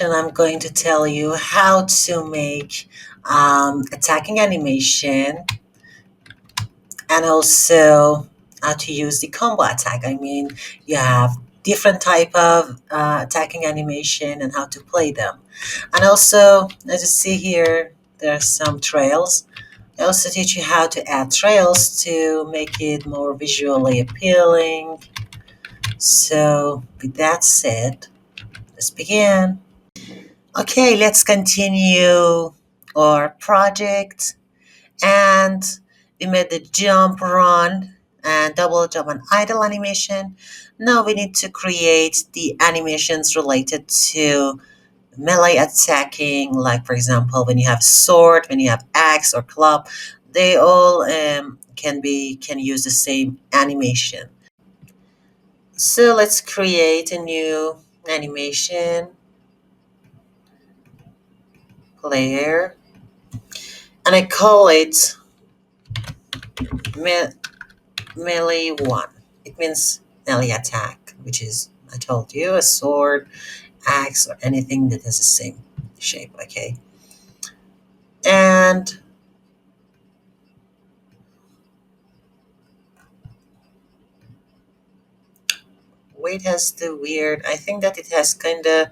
I'm going to tell you how to make attacking animation and also how to use the combo attack. I mean, you have different type of attacking animation and how to play them. And also, as you see here, there are some trails. I also teach you how to add trails to make it more visually appealing. So, with that said, let's begin. Okay, let's continue our project. And we made the jump, run, and double jump and idle animation. Now we need to create the animations related to melee attacking, like for example, when you have sword, when you have axe or club, they all can use the same animation. So let's create a new animation player, and I call it me- melee one. It means melee attack, which is, I told you, a sword, axe, or anything that has the same shape. Okay, and weight has the weird. I think that it has kind of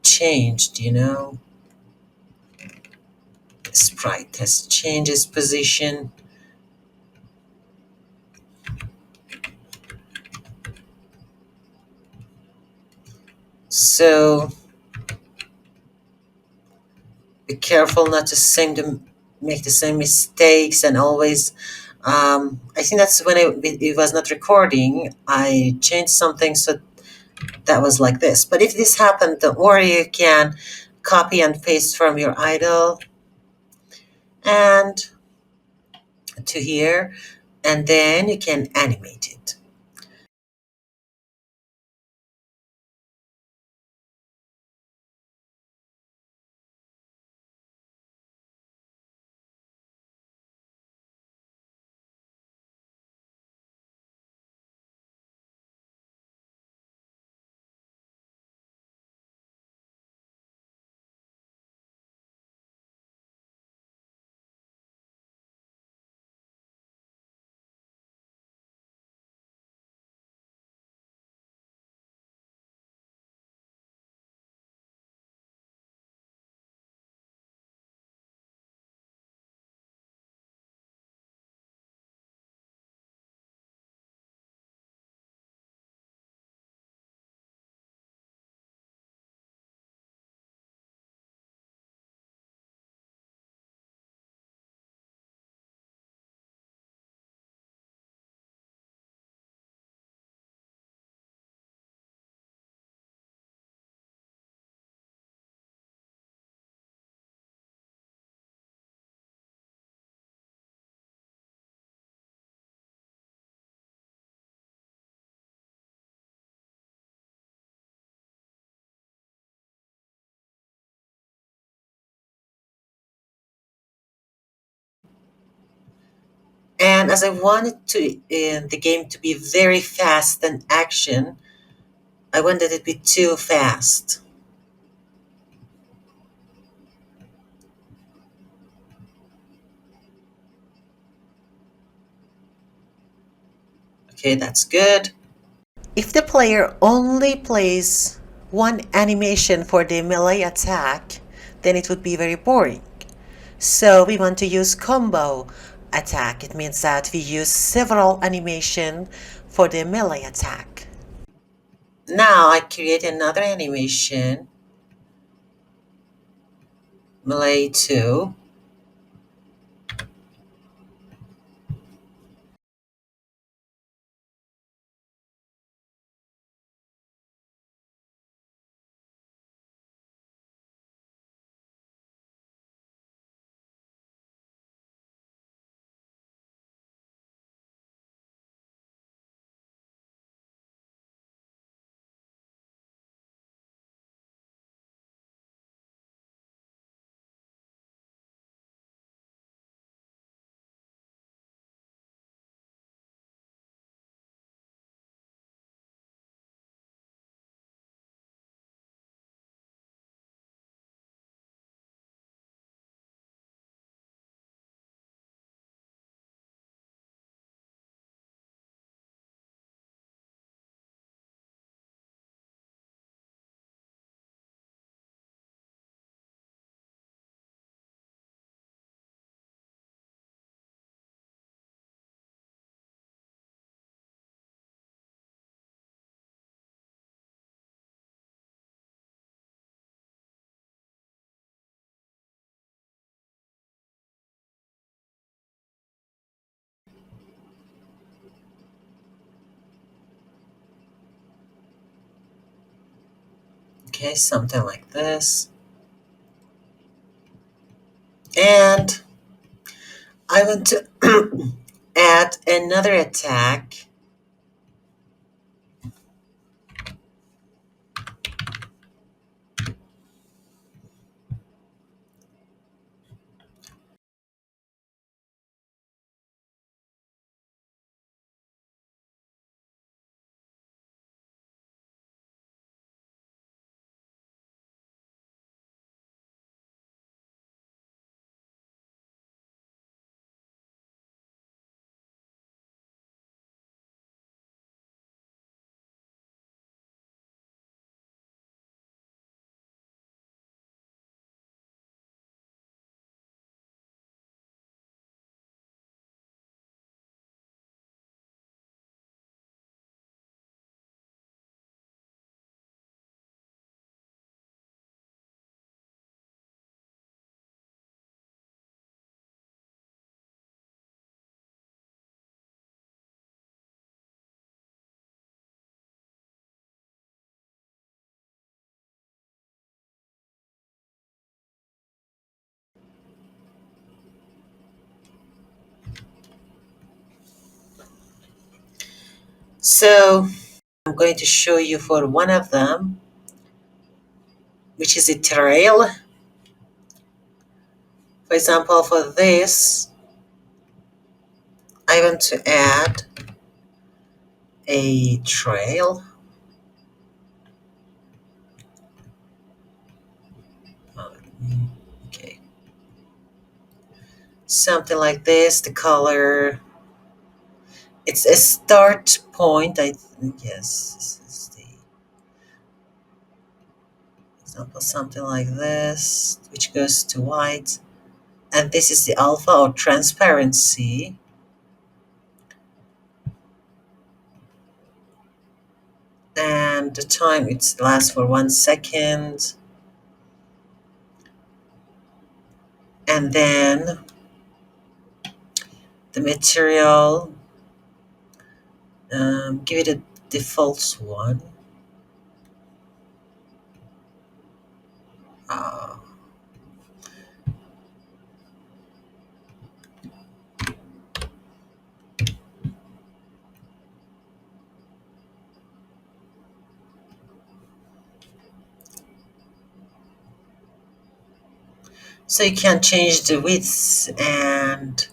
changed. Sprite has changed its position. So be careful not to make the same mistakes and always. I think that's when it was not recording. I changed something so that was like this. But if this happened, don't worry, you can copy and paste from your idle and to here, and then you can animate it. And as I wanted the game to be very fast and action, I wanted it to be too fast. Okay, that's good. If the player only plays one animation for the melee attack, then it would be very boring. So we want to use combo attack. It means that we use several animation for the melee attack. Now I create another animation, melee 2. Okay, something like this. And I want to add another attack. So I'm going to show you for one of them, which is a trail. For example, for this, I want to add a trail. Okay, something like this. The color, it's a start point. I think, yes, this is the example, something like this, which goes to white. And this is the alpha or transparency. And the time it lasts for 1 second. And then the material, give it a default one. Uh, so you can change the width and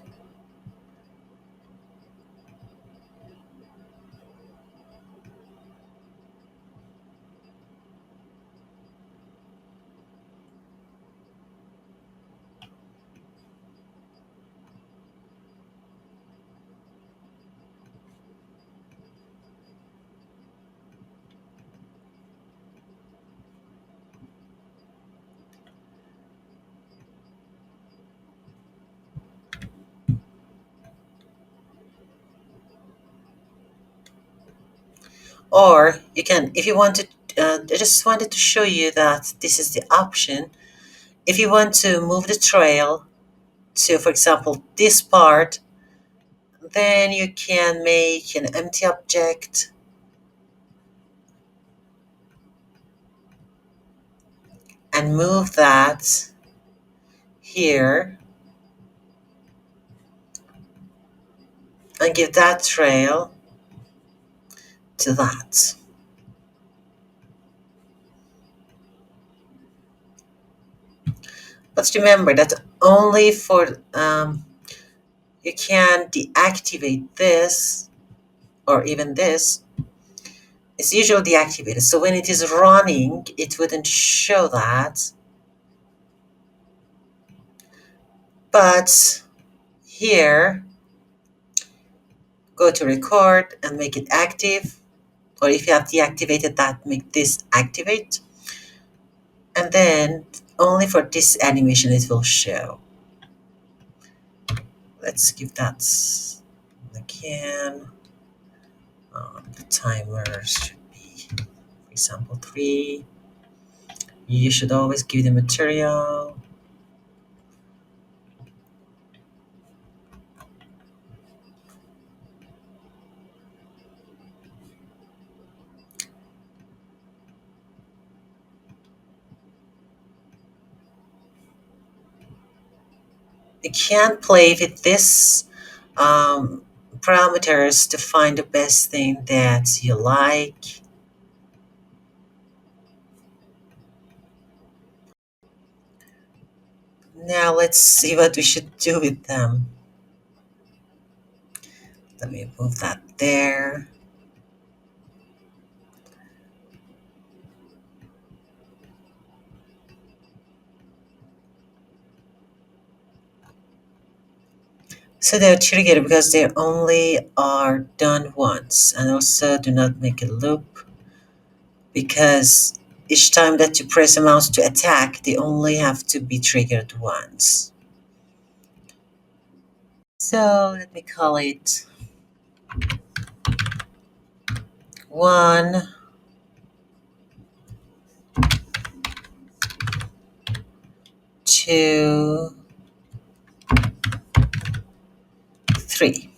or you can, if you wanted, I just wanted to show you that this is the option. If you want to move the trail to, for example, this part, then you can make an empty object and move that here and give that trail to that. But remember that only for, you can deactivate this or even this. It's usually deactivated. So when it is running, it wouldn't show that. But here, go to record and make it active. Or if you have deactivated that, make this activate. And then only for this animation it will show. Let's give that again. The timer should be, for example, 3. You should always give the material. You can play with this um, parameters to find the best thing that you like. Now let's see what we should do with them. Let me move that there. So they're triggered because they only are done once, and also do not make a loop because each time that you press a mouse to attack, they only have to be triggered once. So let me call it 1, 2, 3.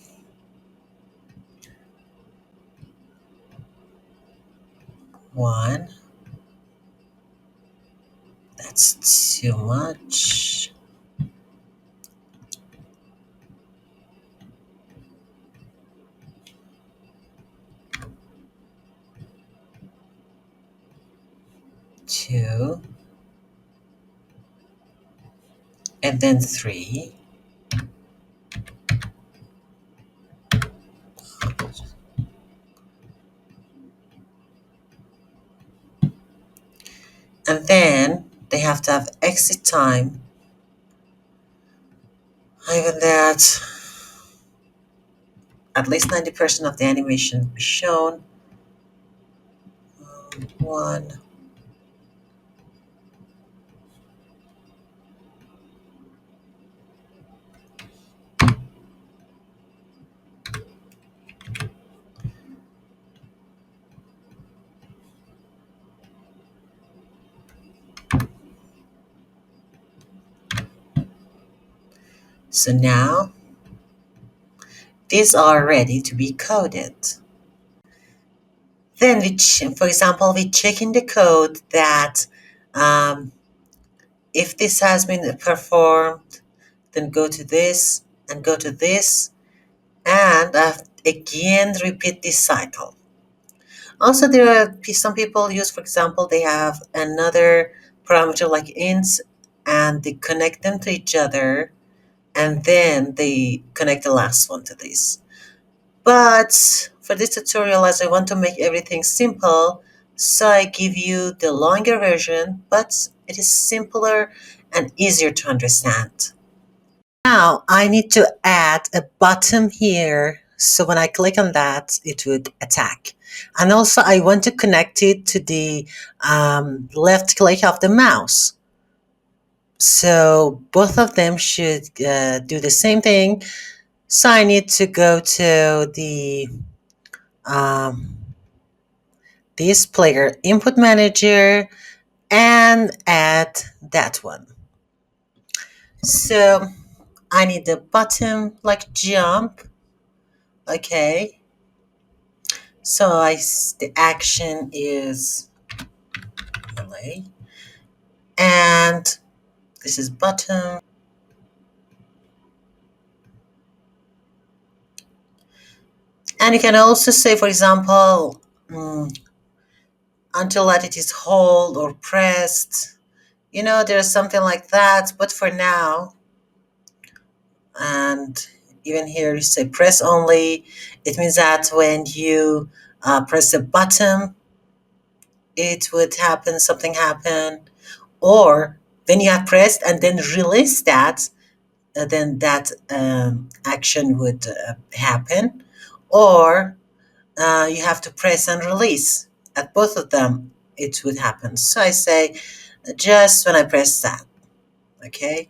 1, that's too much. 2, and then 3. And then they have to have exit time, even that at least 90% of the animation be shown. 1. So now these are ready to be coded. Then for example, we check in the code that um, if this has been performed, then go to this and go to this, and again repeat this cycle. Also, there are some people use, for example, they have another parameter like ints, and they connect them to each other, and then they connect the last one to this. But for this tutorial, as I want to make everything simple, so I give you the longer version, but it is simpler and easier to understand. Now I need to add a button here. So when I click on that, it would attack. And also I want to connect it to the left click of the mouse. So both of them should do the same thing. So I need to go to the um, this player input manager and add that one. So I need the button like jump. Okay. So the action is play, and this is button. And you can also say, for example, until that it is hold or pressed. There's something like that. But for now, and even here you say press only. It means that when you press a button, it would happen, something happen. Or when you have pressed and then release that, then that action would happen. Or you have to press and release. At both of them, it would happen. So I say just when I press that. Okay.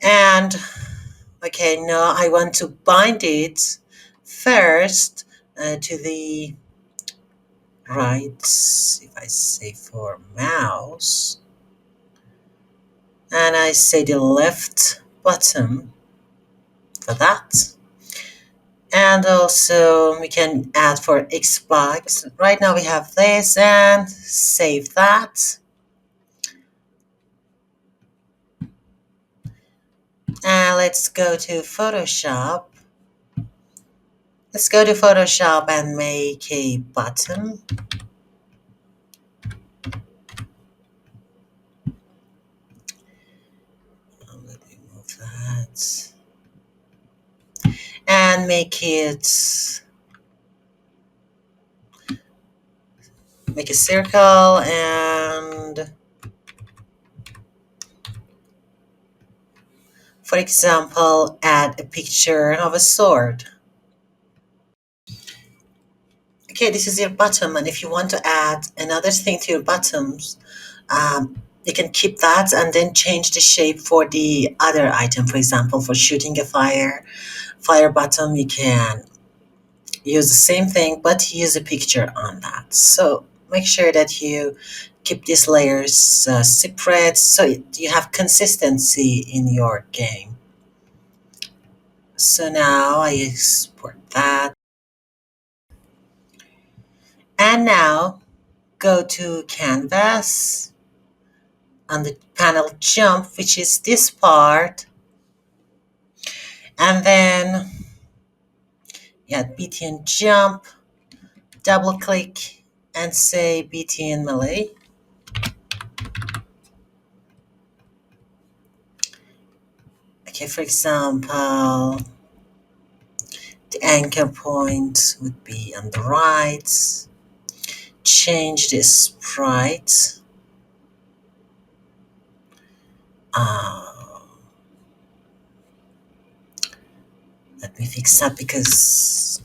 And okay, now I want to bind it first to the right. If I say for mouse, and I say the left button for that. And also we can add for Xbox. Right now we have this, and save that. Let's go to Photoshop. Let's go to Photoshop and make a button. Let me move that. And make a circle and, for example, add a picture of a sword. Okay, this is your bottom, and if you want to add another thing to your bottoms, you can keep that and then change the shape for the other item. For example, for shooting a fire bottom, you can use the same thing, but use a picture on that. So make sure that you keep these layers separate so you have consistency in your game. So now I export that. And now go to Canvas on the panel jump, which is this part. And then BTN jump, double click and say BTN melee. Okay, for example, the anchor point would be on the right. Change this sprite. Uh, Let me fix that because,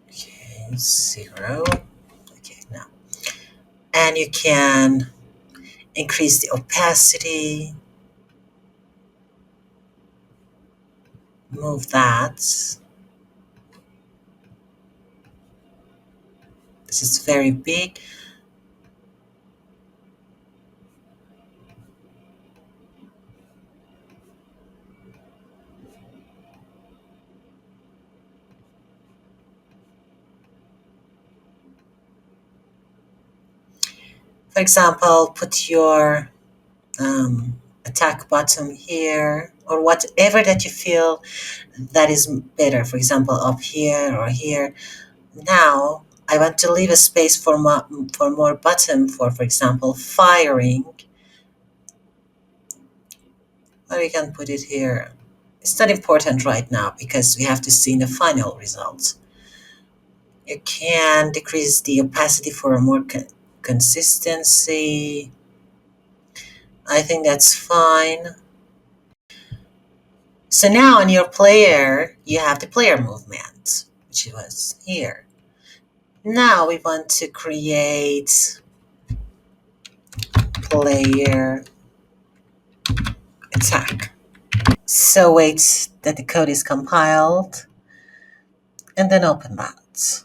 okay, 0. Okay, now. And you can increase the opacity, move that. This is very big. For example, put your attack button here or whatever that you feel that is better. For example, up here or here. Now I want to leave a space for more button for example, firing. Or we can put it here. It's not important right now because we have to see the final results. You can decrease the opacity for a more consistency. I think that's fine. So now on your player, you have the player movement, which was here. Now we want to create player attack. So wait that the code is compiled and then open that.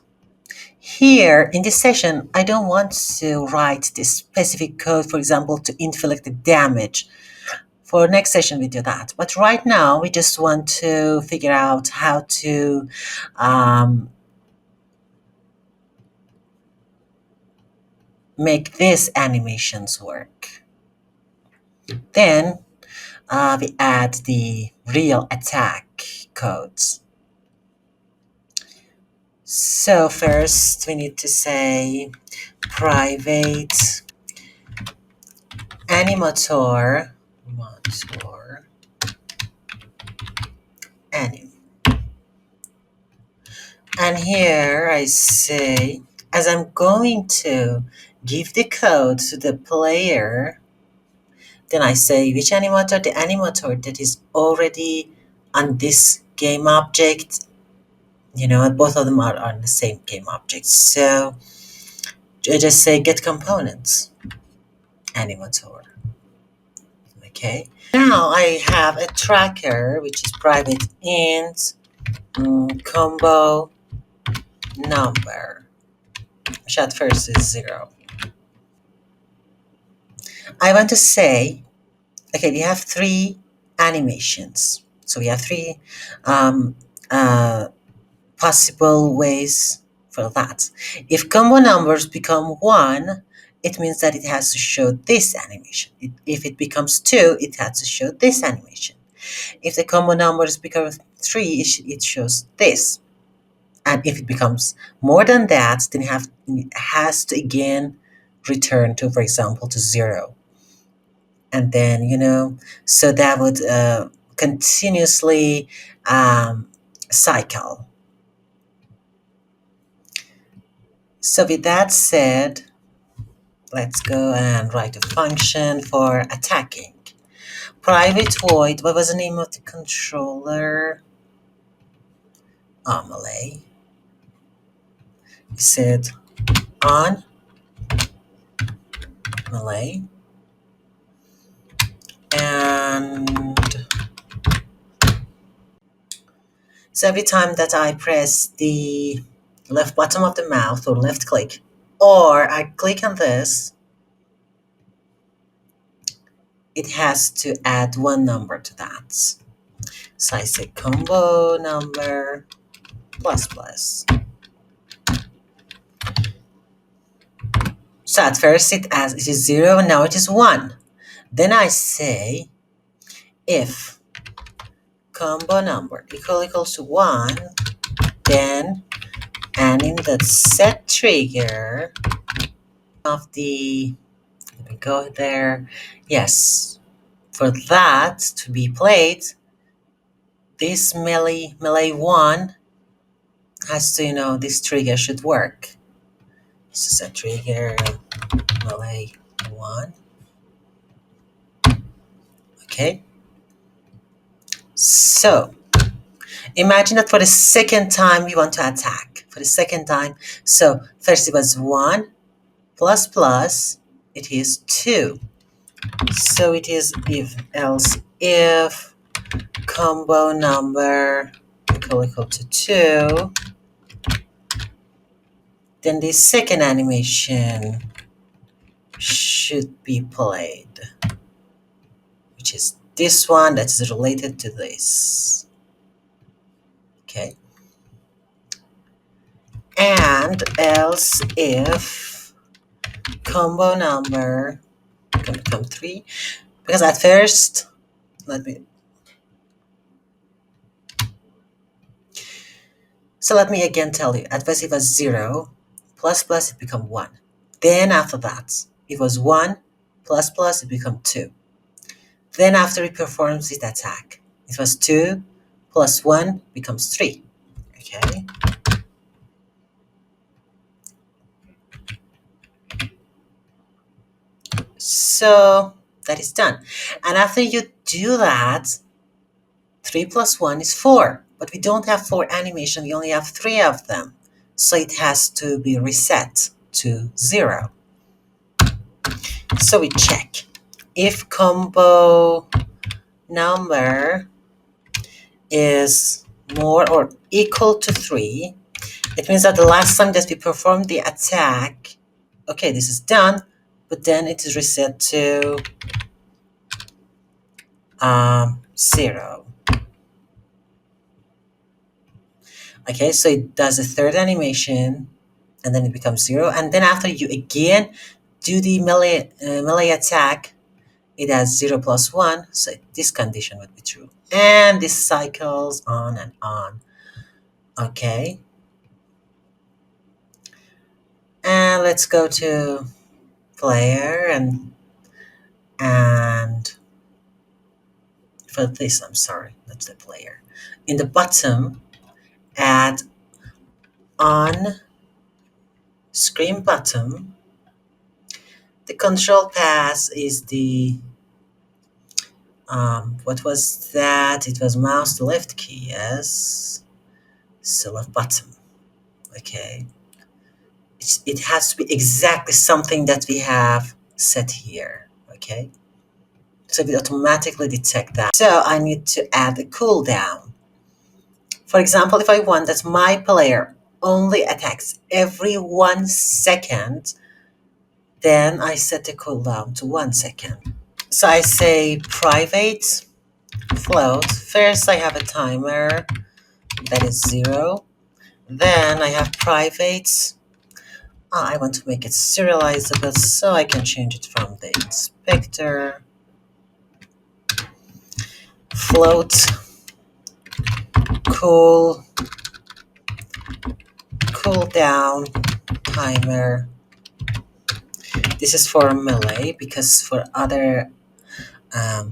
Here in this session, I don't want to write this specific code, for example, to inflict the damage. For next session, we do that. But right now, we just want to figure out how to make these animations work. Then we add the real attack codes. So first, we need to say private animator anim. And here I say, as I'm going to give the code to the player, then I say which animator, the animator that is already on this game object. Both of them are on the same game object. So I just say get components, animator. Okay. Now I have a tracker which is private int combo number, which at first is 0. I want to say, okay, we have 3 animations. So we have 3 um, possible ways for that. If combo numbers become 1, it means that it has to show this animation. If it becomes 2, it has to show this animation. If the combo numbers become 3, it shows this. And if it becomes more than that, then it has to again return to, for example, to 0. And then, so that would continuously cycle. So with that said, let's go and write a function for attacking. Private void, what was the name of the controller? Melee. We said on melee. And so every time that I press the left bottom of the mouse or left click, or I click on this, it has to add one number to that. So I say combo number plus plus. So at first it is 0, and now it is 1. Then I say if combo number equals to 1, then, and in the set trigger of the, let me go there, yes, for that to be played, this melee 1 has to, this trigger should work. This is a trigger melee 1. Okay. So imagine that for the second time we want to attack. For the second time. So first it was 1 plus plus, it is 2. So it is if combo number equal to 2, then the second animation should be played, which is this one that is related to this. Okay. And else if combo number going to become 3, because at first, let me again tell you, at first it was 0 plus plus it become 1. Then after that it was 1 plus plus it become 2. Then after it performs its attack, it was 2 plus 1 becomes 3. Okay. So that is done. And after you do that, 3 plus 1 is 4. But we don't have 4 animation, we only have 3 of them. So it has to be reset to 0. So we check. If combo number is more or equal to 3, it means that the last time that we performed the attack, okay, this is done, but then it is reset to 0. Okay, so it does a third animation, and then it becomes 0. And then after you again do the melee attack, it has 0 plus 1, so this condition would be true. And this cycles on and on. Okay. And let's go to player and for this, I'm sorry, that's the player. In the bottom, add on screen bottom. The control path is the what was that? It was mouse to left key, yes. So left bottom. Okay. It has to be exactly something that we have set here. Okay. So we automatically detect that. So I need to add a cooldown. For example, if I want that my player only attacks every 1 second, then I set the cooldown to 1 second. So I say private float. First I have a timer that is 0. Then I have private I want to make it serializable, so I can change it from the inspector, float, cool, cool down, timer. This is for melee because for other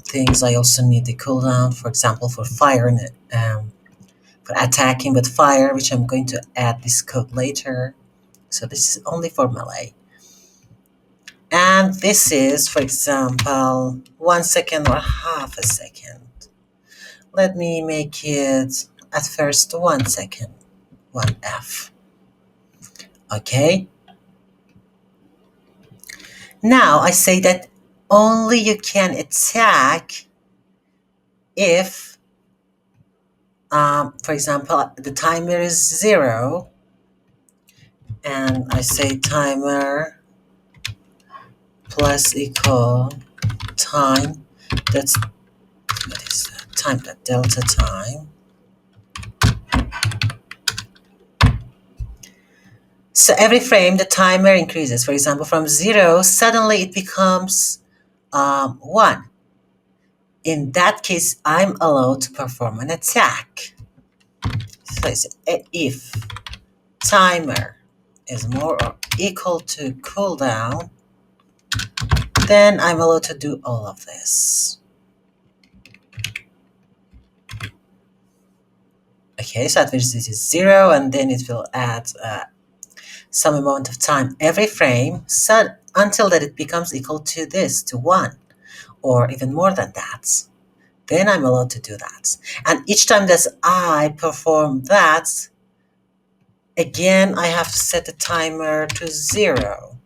things I also need the cooldown. For example, for fire and for attacking with fire, which I'm going to add this code later. So this is only for melee. And this is, for example, 1 second or half a second. Let me make it at first 1 second, 1F. Okay. Now I say that only you can attack if, for example, the timer is 0, and I say timer plus equal time. That's what is that? Time dot delta time. So every frame the timer increases. For example, from 0, suddenly it becomes 1. In that case, I'm allowed to perform an attack. So it's if timer is more or equal to cooldown, then I'm allowed to do all of this. Okay, so at first this is 0, and then it will add some amount of time every frame, so until that it becomes equal to this, to 1, or even more than that. Then I'm allowed to do that. And each time that I perform that, again, I have to set the timer to 0.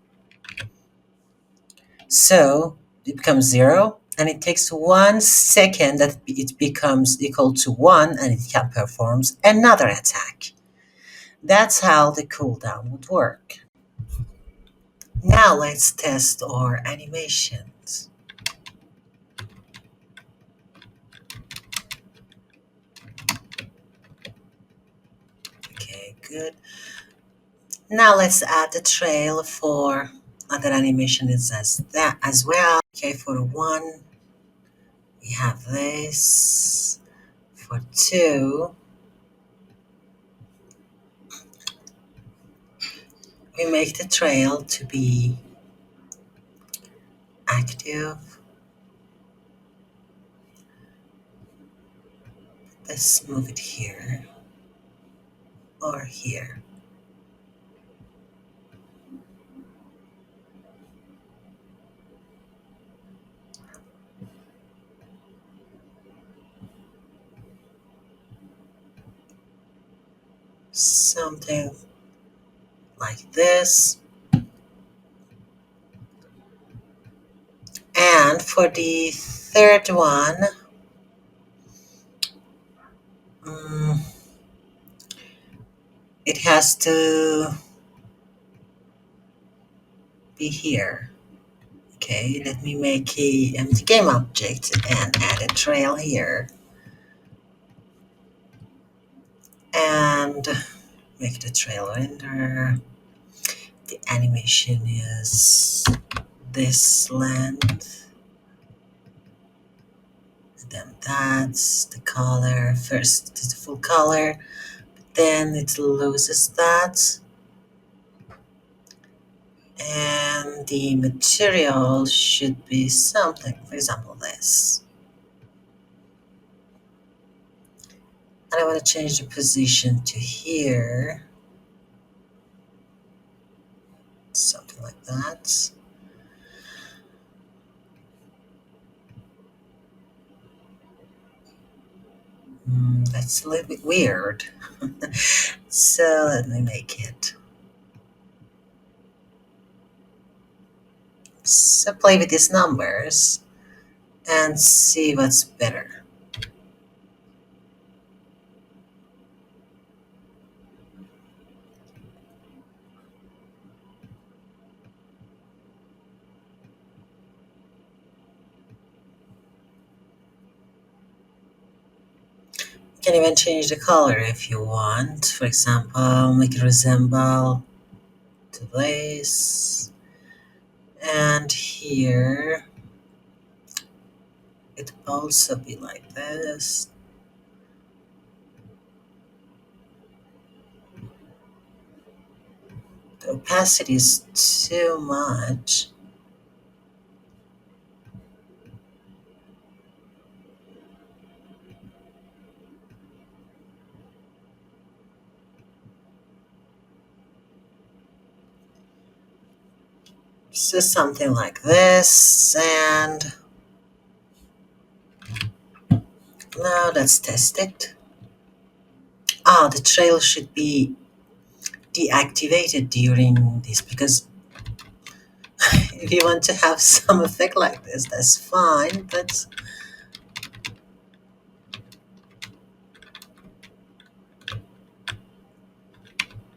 So it becomes 0, and it takes 1 second that it becomes equal to 1, and it can performs another attack. That's how the cooldown would work. Now let's test our animations. Okay, good. Now let's add the trail for other animations as well. Okay, for 1, we have this. For 2, we make the trail to be active. Let's move it here or here. Something like this. And for the third one, um, it has to be here. Okay, let me make a empty game object and add a trail here. And make the trail render. The animation is this length. Then that's the color. First it's the full color, then it loses that. And the material should be something, for example, this. And I want to change the position to here. Something like that. That's a little bit weird. So let me make it. So play with these numbers and see what's better. You can even change the color if you want. For example, make it resemble to this. And here it also be like this. The opacity is too much. So something like this. And now let's test it. Ah, the trail should be deactivated during this, because if you want to have some effect like this, that's fine, but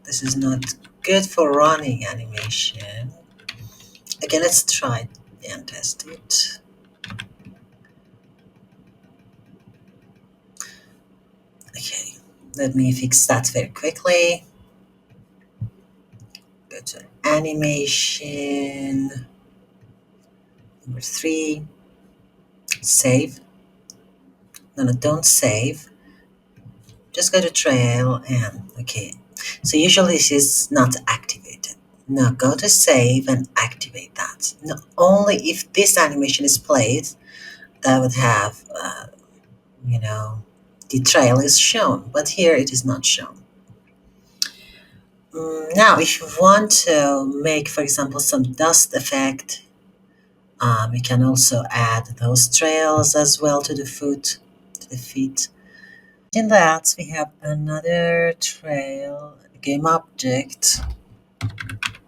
this is not good for running animation. Okay, let's try and test it. Okay, let me fix that very quickly. Go to animation, number 3, save. No, no, don't save. Just go to trail and okay. So usually this is not activated. Now go to save and activate that. Now, only if this animation is played, that would have, you know, the trail is shown, but here it is not shown. Now, if you want to make, for example, some dust effect, you can also add those trails as well to the foot, to the feet. In that, we have another trail, game object,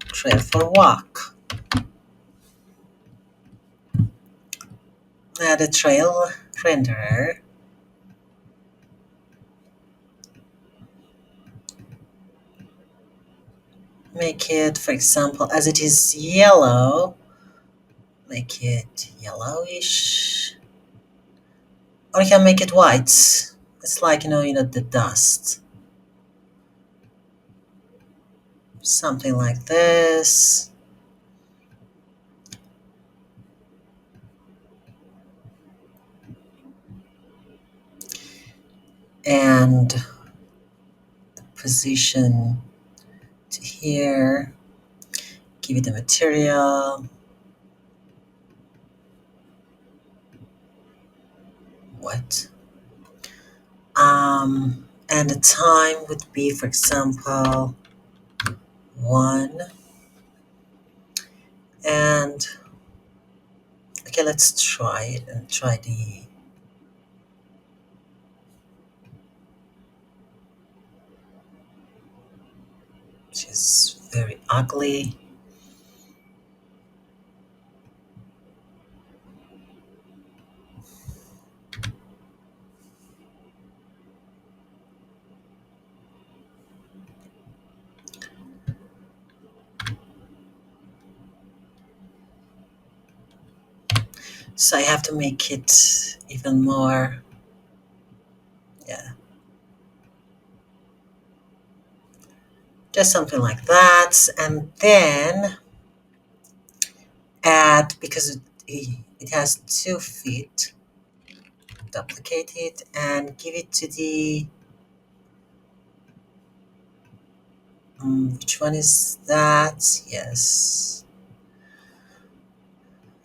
trail for walk. Add a trail renderer. Make it, for example, as it is yellow, make it yellowish. Or you can make it white. It's like, the dust. Something like this. And the position to here. Give it the material. What? And the time would be, for example, 1. And okay, let's try it and try which is very ugly. So I have to make it even more, yeah, just something like that. And then add, because it has 2 feet, duplicate it and give it to the, which one is that? Yes.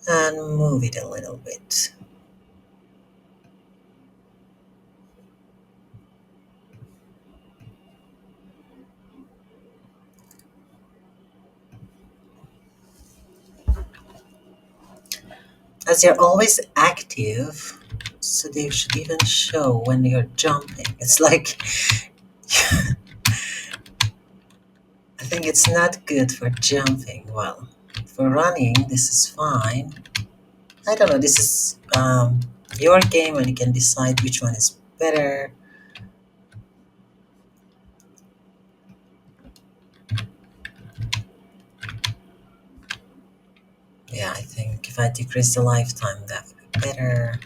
And move it a little bit. As you're always active, so they should even show when you're jumping. It's like, I think it's not good for jumping. Well, for running, this is fine. I don't know, this is your game and you can decide which one is better. Yeah, I think if I decrease the lifetime, that would be better.